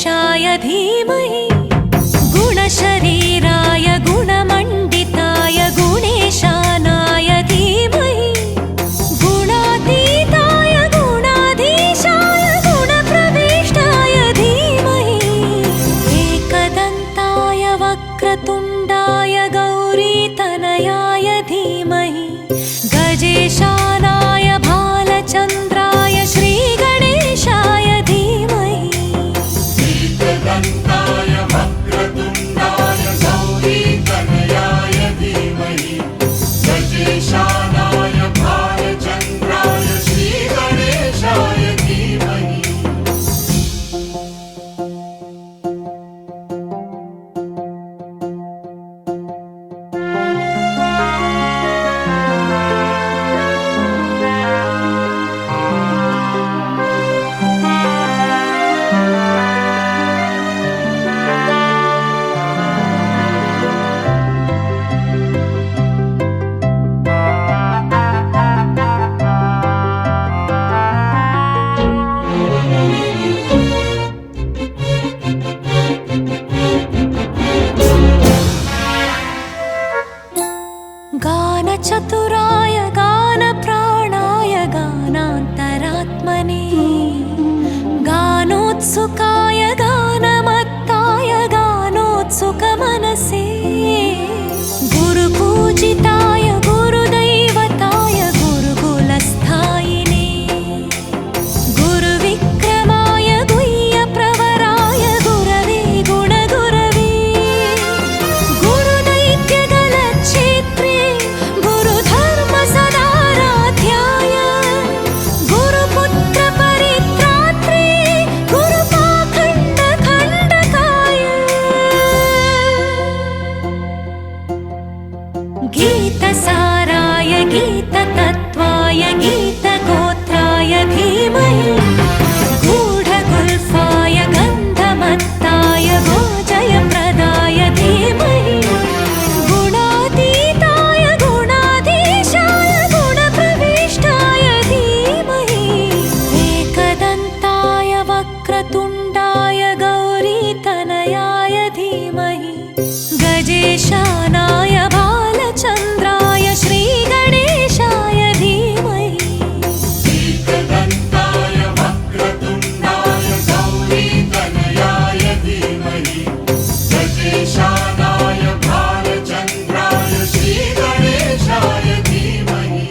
गणेशाय धीमहि गुणशरीराय गुणमण्डिताय गुणेशानाय धीमहि गुणातीताय गुणाधीशाय गुणप्रविष्टाय धीमहि एकदन्ताय वक्रतुण्डाय गौरीतनयाय धीमहि गजेशानाय भालचन्द्राय श्रीगणेशाय धीमहि एकदन्ताय वक्रतुण्डाय गौरीतनयाय धीमहि गजेशानाय भालचन्द्राय श्रीगणेशाय धीमहि गानचतुराय गानप्राणाय गानान्तरात्मने गानोत्सुकाय गानमत्ताय गानोत्सुकमनसे गुरुपूजिताय गुरुदैवताय गुरुकुलस्थायिने गुरुविक्रमाय गुह्यप्रवराय गुरवे गुणगुरवे गुरुदैत्यगलच्छेत्रे गुरुधर्मसदाराध्याय गुरुपुत्रपरित्रात्रे गुरुपाखण्डखण्डकाय गीतसाराय गीततत्त्वाय गीतगोत्राय धीमहि गूढगुल्फाय गन्धमत्ताय भोजयप्रदाय धीमहि गुणातीताय गुणाधीशाय गुणप्रविष्टाय धीमहि एकदन्ताय वक्रतुण्डाय गौरीतनयाय धीमहि गजेशानाय भालचन्द्राय श्रीगणेशाय धीमहि एकदन्ताय वक्रतुण्डाय गौरीतनयाय धीमहि गजेशानाय भालचन्द्राय श्रीगणेशाय धीमहि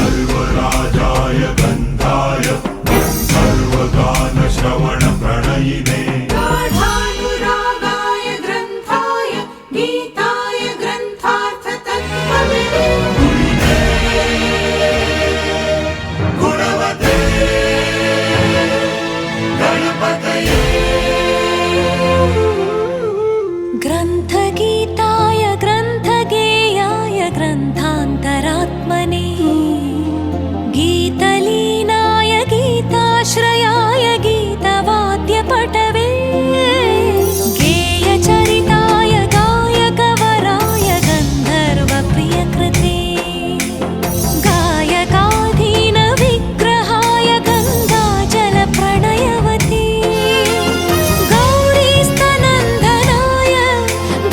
सर्वराजाय गन्धाय सर्वगानश्रवणप्रणयिने गाढानुरागाय ग्रन्थाय गीताय ग्रन्थार्थतत्त्वविदे गुणवते गणपतये ग्रन्थगीताय ग्रन्थगेयाय ग्रन्थान्तरात्मने गीतलीनाय गीताश्रयाय गीतवाद्यपटवे गेयचरिताय गायकवराय गन्धर्वप्रियकृते गायकाधीनविग्रहाय गङ्गाजलप्रणयवते गौरीस्तनन्दनाय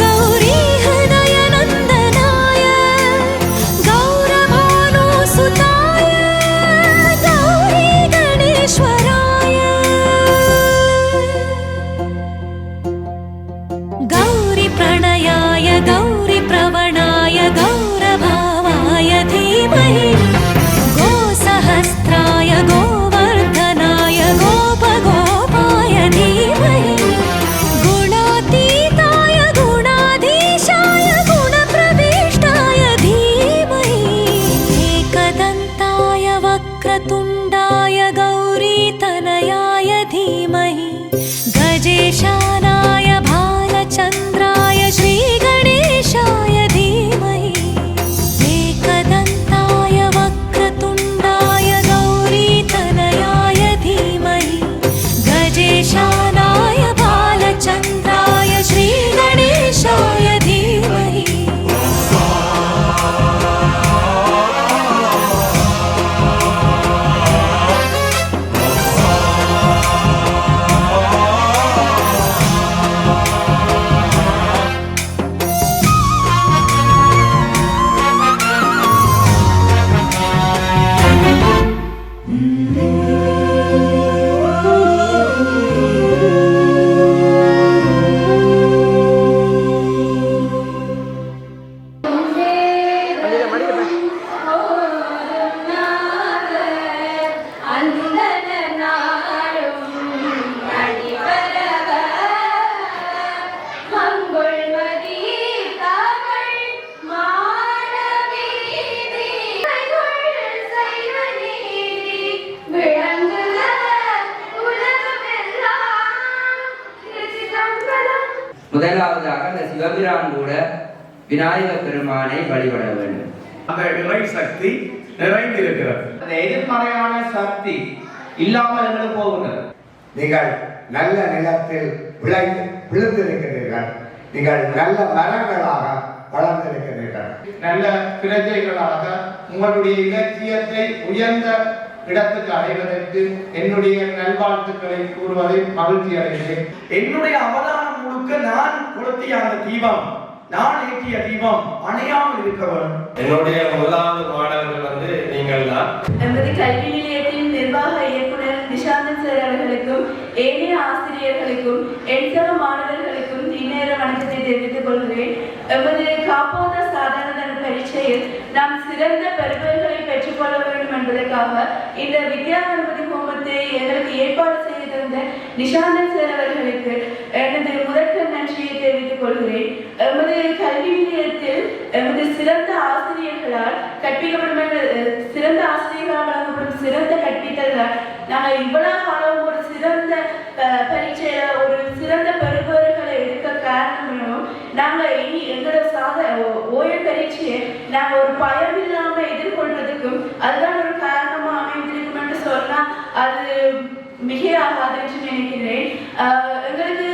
गौरीहृदयनन्दनाय गौरभानु முதலாவதாக அந்த சிவபிரான் கூட விநாயக பெருமானை வழிபட வேண்டும். அந்த இறை சக்தி நிறைந்திருக்கிறது. அந்த எதிர்மறையான சக்தி இல்லாமல் எங்களுக்கு போகிறது. நீங்கள் நல்ல நிலத்தில் விழுந்திருக்கிறீர்கள். நீங்கள் நல்ல மரங்களாக வளர்ந்திருக்கிறீர்கள். நல்ல பிரஜைகளாக உங்களுடைய இலட்சியத்தை உயர்ந்த இடத்துக்கு அடைவதற்கு என்னுடைய நல்வாழ்த்துக்களை கூறுவதில் மகிழ்ச்சி அடைகிறேன். என்னுடைய அவதானம் முழுக்க நான் கொளுத்திய அந்த தீபம், நான் ஏற்றிய தீபம் அணையாமல் இருக்க வேண்டும். என்னுடைய முதலாவது மாணவர்கள் நீங்கள் தான். எமது கல்வி நிலையத்தின் நிர்வாக இயக்குனர் நிஷாந்தன் சார் அவர்களுக்கும் ஏனைய ஆசிரியர்களுக்கும் எண்சக மாணவர்களுக்கும் இந்நேர வணக்கத்தை தெரிவித்துக் கொள்கிறேன். எமது காப்போத சாதாரண பரீட்சையில் நாம் சிறந்த பெறுபவர்களை பெற்றுக்கொள்ள வேண்டும் என்பதற்காக இந்த வித்யா கணபதி ஹோமத்தை எங்களுக்கு ஏற்பாடு செய்து தந்த நிஷாந்தன் சார் அவர்களுக்கு எனது முதற்க நன்றியை தெரிவித்துக் கொள்கிறேன். எமது கல்வி நிலையத்தில் எமது சிறந்த ஆசிரியர்களால் சிறந்த ஆசிரியர்களால் வழங்கப்படும் சிறந்த கற்பித்தல்கள் நாங்கள் இவ்வளவு காலம் ஒரு சிறந்த பரீட்சையில ஒரு சிறந்த பெறுபவர்களை எடுக்க காரணமும் நாங்கள் இனி எங்களோட ஓயல் பரீட்சையை நாங்கள் ஒரு பயம் இல்லாம எதிர்கொள்வதற்கும் அதுதான் ஒரு காரணமா அமைந்திருக்கும் என்று சொன்னா அது மிகையாகாது என்று நினைக்கிறேன். எங்களுக்கு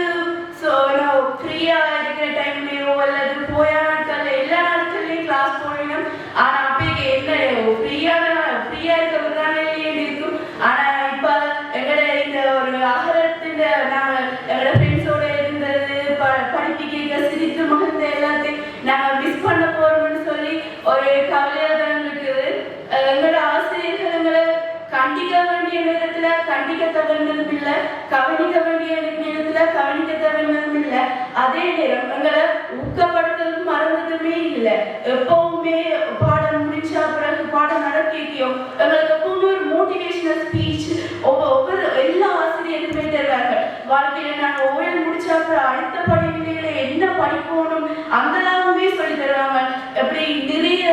ஃப்ரீயா இருக்கிற டைம்லயோ அல்லது போயா நாட்கள்ல எல்லா நாட்கள்லயும் கிளாஸ் போகணும். ஆனா அப்ப என்ன ஃப்ரீயா இருக்கிறதுனாலே இருக்கும். ஆனா இப்ப எங்களோட இந்த ஒரு அகரத்தின் நாங்க எங்களோட ஃப்ரெண்ட்ஸோட இருந்தது படிப்பிக்க சிரித்து மகிழ்ந்த எல்லாத்தையும் நாங்க மிஸ் பண்ண போறோம்னு சொல்லி ஒரு கவலையா தான் இருக்குது. எங்களோட ஆசிரியர்கள் எங்களை கண்டிக்க வேண்டிய நேரத்துல கண்டிக்க தவறுனதும் இல்லை, கவனிக்க வேண்டிய நேரத்துல கவனிக்க தவறுனதும் இல்லை. அதே நேரம் எங்களை ஊக்கப்படுத்துறதும் மறந்ததுமே இல்லை. எப்பவுமே பாடம் முடிச்சா பிறகு பாடம் நடத்தியோ எங்களுக்கு எப்பவுமே ஒரு மோட்டிவேஷனல் ஸ்பீச் ஒவ்வொரு எல்லா ஆசிரியருமே தருவார்கள். வாழ்க்கையில நாங்கள் ஓய்வு முடிச்சா அப்புறம் அடுத்த படிப்புகளை என்ன படிக்கணும் அந்தலாமே சொல்லி தருவாங்க. எப்படி நிறைய